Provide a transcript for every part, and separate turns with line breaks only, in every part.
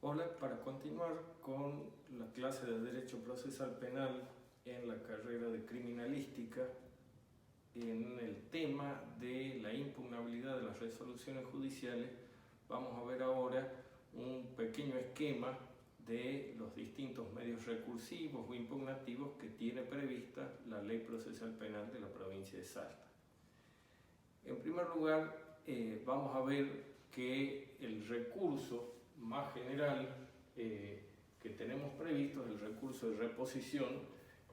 Hola, para continuar con la clase de Derecho Procesal Penal en la carrera de Criminalística, en el tema de la impugnabilidad de las resoluciones judiciales, vamos a ver ahora un pequeño esquema de los distintos medios recursivos o impugnativos que tiene prevista la Ley Procesal Penal de la provincia de Salta. En primer lugar, vamos a ver que el recurso más general que tenemos previsto es el recurso de reposición,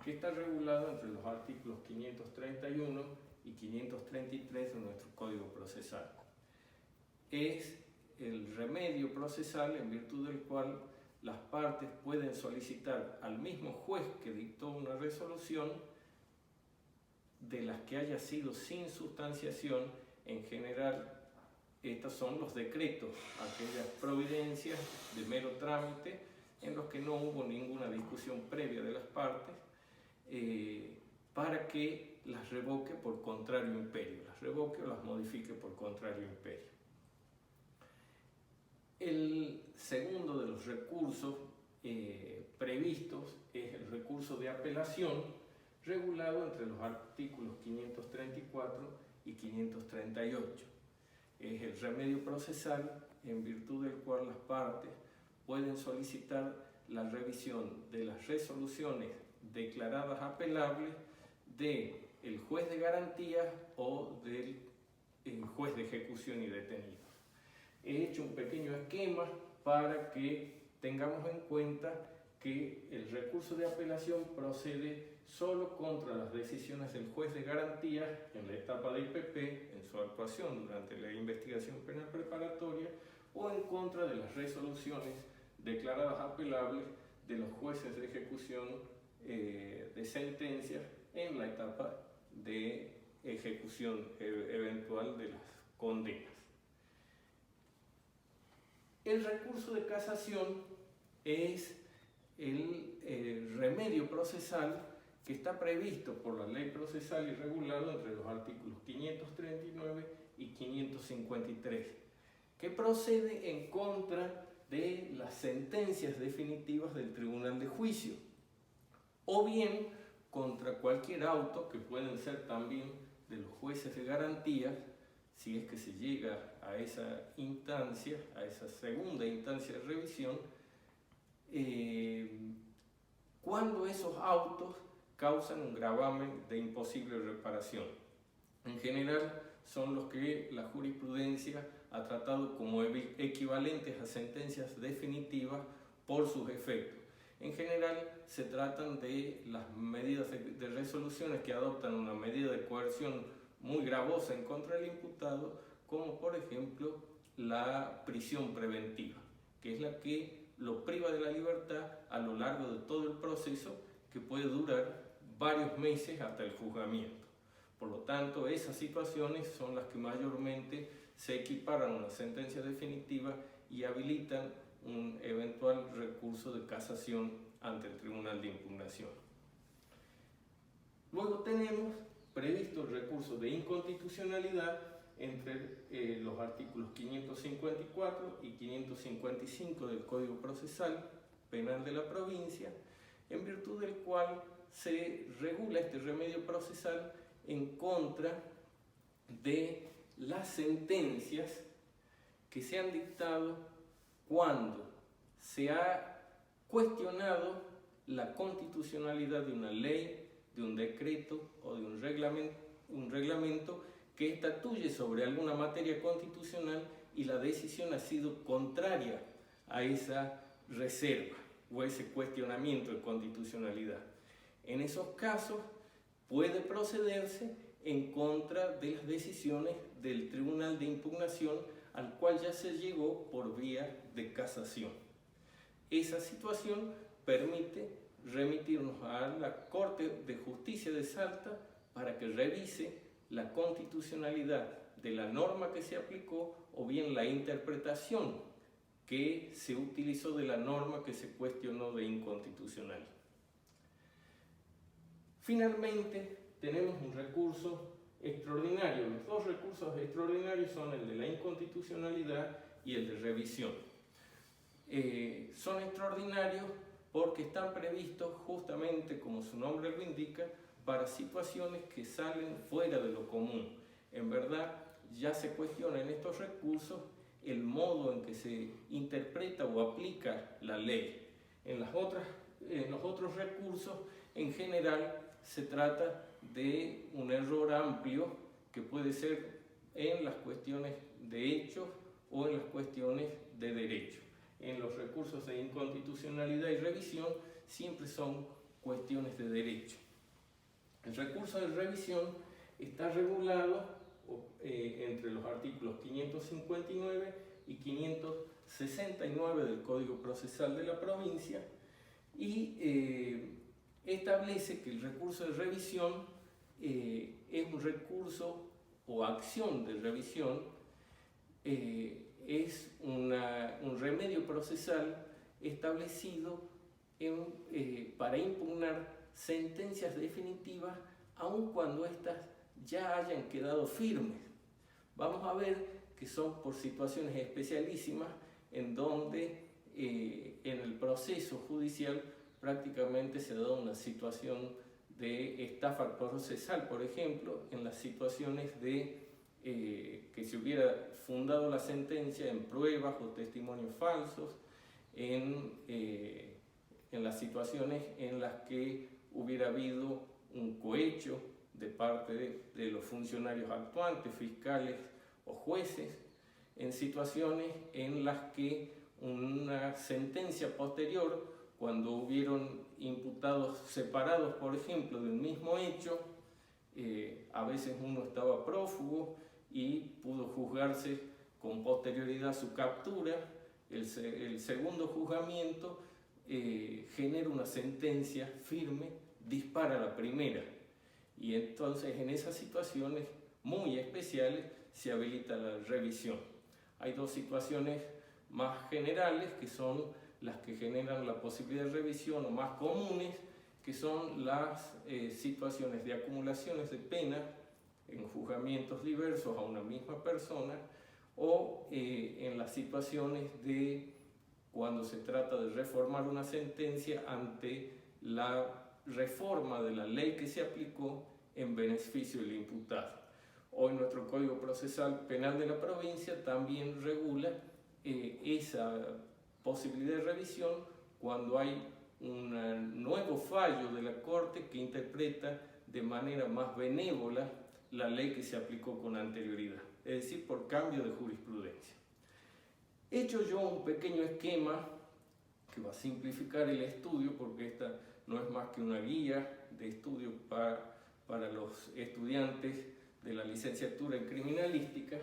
que está regulado entre los artículos 531 y 533 de nuestro Código Procesal. Es el remedio procesal en virtud del cual las partes pueden solicitar al mismo juez que dictó una resolución de las que haya sido sin sustanciación. En general, estos son los decretos, aquellas providencias de mero trámite en los que no hubo ninguna discusión previa de las partes, para que las revoque por contrario imperio, las revoque o las modifique por contrario imperio. El segundo de los recursos previstos es el recurso de apelación, regulado entre los artículos 534 y 538. Es el remedio procesal en virtud del cual las partes pueden solicitar la revisión de las resoluciones declaradas apelables del juez de garantías o del juez de ejecución y detenidos. He hecho un pequeño esquema para que tengamos en cuenta que el recurso de apelación procede solo contra las decisiones del juez de garantías en la etapa de IPP, en su actuación durante la investigación penal preparatoria, o en contra de las resoluciones declaradas apelables de los jueces de ejecución de sentencias en la etapa de ejecución eventual de las condenas. El recurso de casación es el remedio procesal que está previsto por la Ley Procesal y regulado entre los artículos 539 y 553, que procede en contra de las sentencias definitivas del Tribunal de Juicio, o bien contra cualquier auto que pueden ser también de los jueces de garantías, si es que se llega a esa instancia, a esa segunda instancia de revisión, cuando esos autos causan un gravamen de imposible reparación. En general son los que la jurisprudencia ha tratado como equivalentes a sentencias definitivas por sus efectos. En general se tratan de las medidas de resoluciones que adoptan una medida de coerción muy gravosa en contra del imputado, como por ejemplo la prisión preventiva, que es la que lo priva de la libertad a lo largo de todo el proceso, que puede durar varios meses hasta el juzgamiento. Por lo tanto, esas situaciones son las que mayormente se equiparan a una sentencia definitiva y habilitan un eventual recurso de casación ante el Tribunal de Impugnación. Luego tenemos previsto el recurso de inconstitucionalidad entre los artículos 554 y 555 del Código Procesal Penal de la provincia, en virtud del cual se regula este remedio procesal en contra de las sentencias que se han dictado cuando se ha cuestionado la constitucionalidad de una ley, de un decreto o de un reglamento que estatuye sobre alguna materia constitucional y la decisión ha sido contraria a esa reserva o ese cuestionamiento de constitucionalidad. En esos casos puede procederse en contra de las decisiones del Tribunal de Impugnación, al cual ya se llegó por vía de casación. Esa situación permite remitirnos a la Corte de Justicia de Salta para que revise la constitucionalidad de la norma que se aplicó o bien la interpretación que se utilizó de la norma que se cuestionó de inconstitucional. Finalmente, tenemos un recurso extraordinario. Los dos recursos extraordinarios son el de la inconstitucionalidad y el de revisión. son extraordinarios porque están previstos justamente, como su nombre lo indica, para situaciones que salen fuera de lo común. En verdad, ya se cuestiona en estos recursos el modo en que se interpreta o aplica la ley. En los otros recursos, en general, se trata de un error amplio que puede ser en las cuestiones de hechos o en las cuestiones de derecho. En los recursos de inconstitucionalidad y revisión siempre son cuestiones de derecho. El recurso de revisión está regulado entre los artículos 559 y 569 del Código Procesal de la provincia y establece que el recurso de revisión es un recurso o acción de revisión, es un remedio procesal establecido para impugnar sentencias definitivas aun cuando éstas ya hayan quedado firmes. Vamos a ver que son por situaciones especialísimas en donde en el proceso judicial prácticamente se da una situación de estafa procesal, por ejemplo, en las situaciones de que se hubiera fundado la sentencia en pruebas o testimonios falsos, en las situaciones en las que hubiera habido un cohecho de parte de los funcionarios actuantes, fiscales o jueces, en situaciones en las que una sentencia posterior, cuando hubieron imputados separados, por ejemplo, del mismo hecho, a veces uno estaba prófugo y pudo juzgarse con posterioridad su captura, el segundo juzgamiento genera una sentencia firme, dispara la primera. Y entonces en esas situaciones muy especiales se habilita la revisión. Hay dos situaciones más generales que son las que generan la posibilidad de revisión o más comunes, que son las situaciones de acumulaciones de pena en juzgamientos diversos a una misma persona o en las situaciones de cuando se trata de reformar una sentencia ante la reforma de la ley que se aplicó en beneficio del imputado. Hoy nuestro Código Procesal Penal de la provincia también regula esa posibilidad de revisión cuando hay un nuevo fallo de la Corte que interpreta de manera más benévola la ley que se aplicó con anterioridad, es decir, por cambio de jurisprudencia. He hecho yo un pequeño esquema que va a simplificar el estudio, porque esta no es más que una guía de estudio para los estudiantes de la licenciatura en criminalística,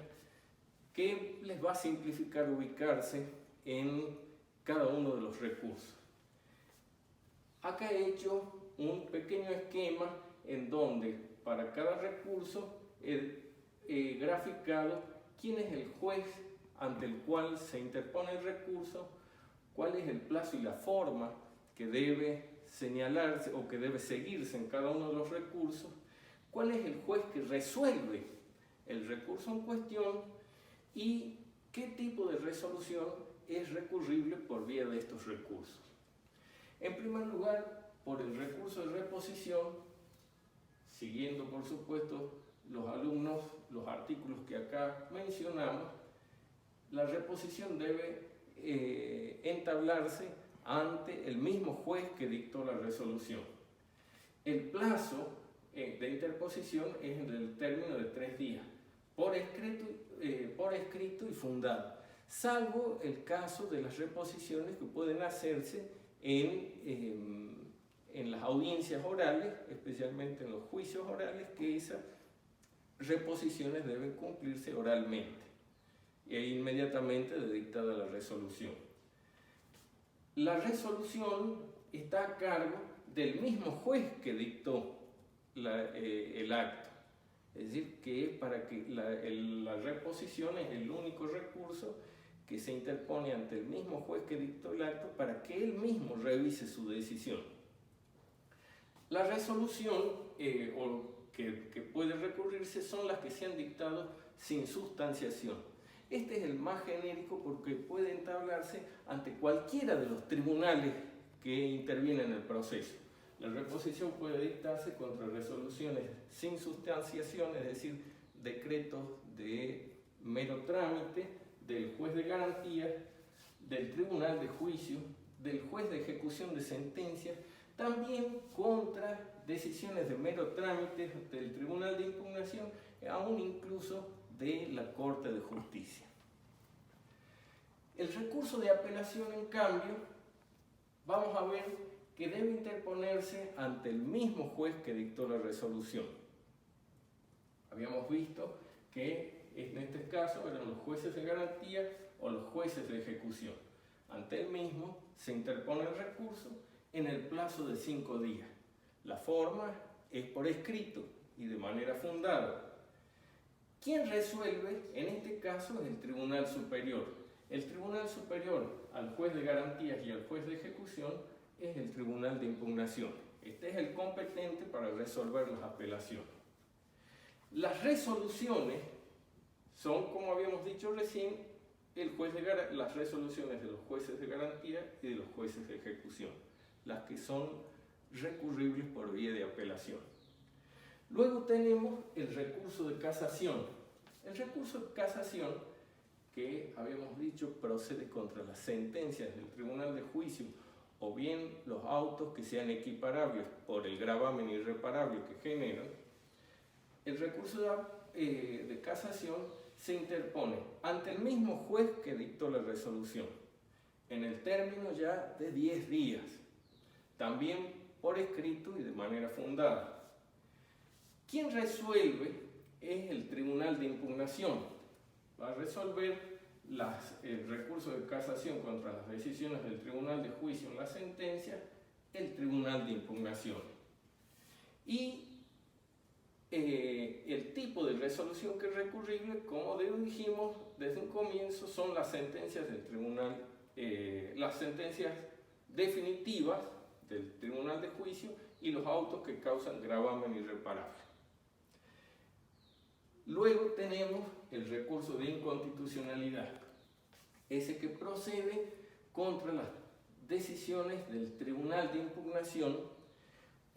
que les va a simplificar ubicarse en cada uno de los recursos. Acá he hecho un pequeño esquema en donde para cada recurso he graficado quién es el juez ante el cual se interpone el recurso, cuál es el plazo y la forma que debe señalarse o que debe seguirse en cada uno de los recursos, cuál es el juez que resuelve el recurso en cuestión y qué tipo de resolución es recurrible por vía de estos recursos. En primer lugar, por el recurso de reposición, siguiendo por supuesto los alumnos, los artículos que acá mencionamos, la reposición debe entablarse ante el mismo juez que dictó la resolución. El plazo de interposición es en el término de 3 días, por escrito y fundado, salvo el caso de las reposiciones que pueden hacerse en las audiencias orales, especialmente en los juicios orales, que esas reposiciones deben cumplirse oralmente e inmediatamente de dictada la resolución. La resolución está a cargo del mismo juez que dictó el acto, es decir, que para que la reposición es el único recurso que se interpone ante el mismo juez que dictó el acto para que él mismo revise su decisión. La resolución que puede recurrirse son las que se han dictado sin sustanciación. Este es el más genérico porque puede entablarse ante cualquiera de los tribunales que intervienen en el proceso. La reposición puede dictarse contra resoluciones sin sustanciación, es decir, decretos de mero trámite del juez de garantías, del tribunal de juicio, del juez de ejecución de sentencias, también contra decisiones de mero trámite del tribunal de impugnación, aún incluso de la Corte de Justicia. El recurso de apelación, en cambio, vamos a ver que debe interponerse ante el mismo juez que dictó la resolución. Habíamos visto que en este caso eran los jueces de garantía o los jueces de ejecución. Ante el mismo se interpone el recurso en el plazo de 5 días. La forma es por escrito y de manera fundada. ¿Quién resuelve? En este caso es el Tribunal Superior. El Tribunal Superior al juez de garantías y al juez de ejecución es el Tribunal de Impugnación. Este es el competente para resolver las apelaciones. Las resoluciones son, como habíamos dicho recién, las resoluciones de los jueces de garantía y de los jueces de ejecución, las que son recurribles por vía de apelación. Luego tenemos el recurso de casación. El recurso de casación, que habíamos dicho procede contra las sentencias del Tribunal de Juicio o bien los autos que sean equiparables por el gravamen irreparable que generan. El recurso de casación se interpone ante el mismo juez que dictó la resolución, en el término ya de 10 días, también por escrito y de manera fundada. Quien resuelve es el Tribunal de Impugnación. Va a resolver el recurso de casación contra las decisiones del Tribunal de Juicio en la sentencia, el Tribunal de Impugnación. Y el tipo de resolución que es recurrible, como dijimos desde un comienzo, son las sentencias del tribunal, las sentencias definitivas del Tribunal de Juicio y los autos que causan gravamen irreparable. Luego tenemos el recurso de inconstitucionalidad, ese que procede contra las decisiones del Tribunal de Impugnación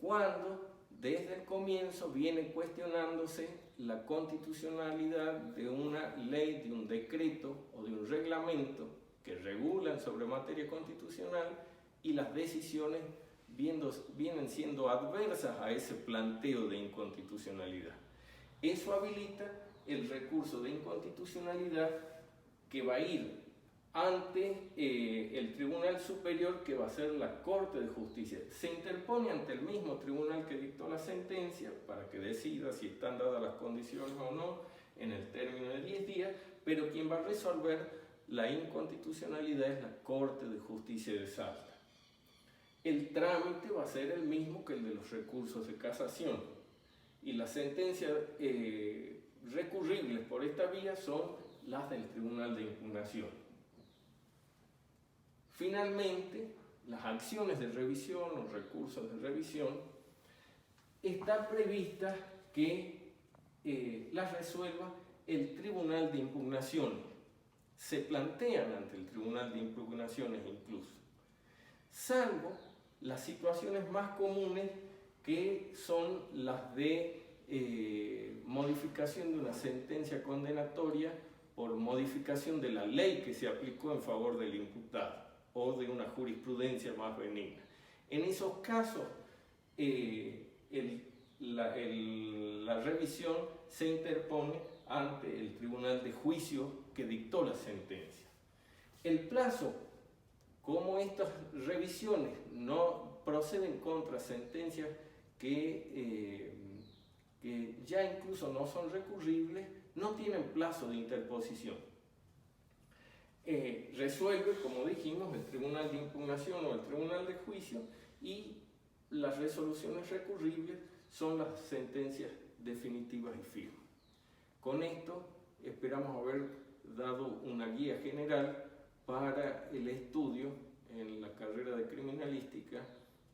cuando desde el comienzo viene cuestionándose la constitucionalidad de una ley, de un decreto o de un reglamento que regulan sobre materia constitucional y las decisiones vienen siendo adversas a ese planteo de inconstitucionalidad. Eso habilita el recurso de inconstitucionalidad que va a ir ante el Tribunal Superior, que va a ser la Corte de Justicia. Se interpone ante el mismo tribunal que dictó la sentencia para que decida si están dadas las condiciones o no en el término de 10 días, pero quien va a resolver la inconstitucionalidad es la Corte de Justicia de Salta. El trámite va a ser el mismo que el de los recursos de casación y las sentencias recurribles por esta vía son las del Tribunal de Impugnación. Finalmente, las acciones de revisión o recursos de revisión está prevista que las resuelva el Tribunal de Impugnaciones. Se plantean ante el Tribunal de Impugnaciones incluso, salvo las situaciones más comunes que son las de modificación de una sentencia condenatoria por modificación de la ley que se aplicó en favor del imputado o de una jurisprudencia más benigna. En esos casos, la revisión se interpone ante el Tribunal de Juicio que dictó la sentencia. El plazo, como estas revisiones no proceden contra sentencias que ya incluso no son recurribles, no tienen plazo de interposición. Resuelve, como dijimos, el Tribunal de Impugnación o el Tribunal de Juicio, y las resoluciones recurribles son las sentencias definitivas y firmes. Con esto esperamos haber dado una guía general para el estudio en la carrera de criminalística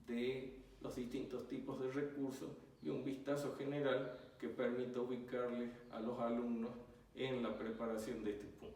de los distintos tipos de recursos y un vistazo general que permita ubicarle a los alumnos en la preparación de este punto.